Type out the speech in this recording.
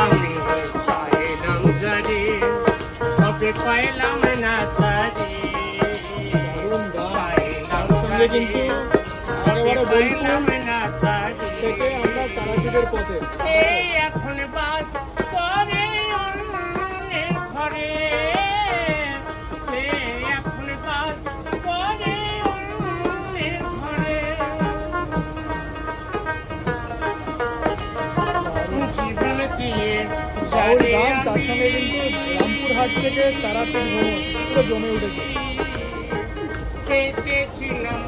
আমি চাইলাম যারে তবে পাইলাম না তারে, দারুণ গান। চাইলাম তার সঙ্গে যারে কিন্তু তবে একেবারে পাইলাম বোলপুর না তারে, থেকে আমরা তারাপীঠের পথে। সে এখন বাস করে অন্যের ঘরে, সে এখন বাস করে অন্যের ঘরে। জীবন দিয়ে বাউল যারে গান, তার আমি সঙ্গে কিন্তু রামপুরহাট থেকে তারাপীঠ ভ্রমণ পুরো জমে উঠেছে। কেটেছিলাম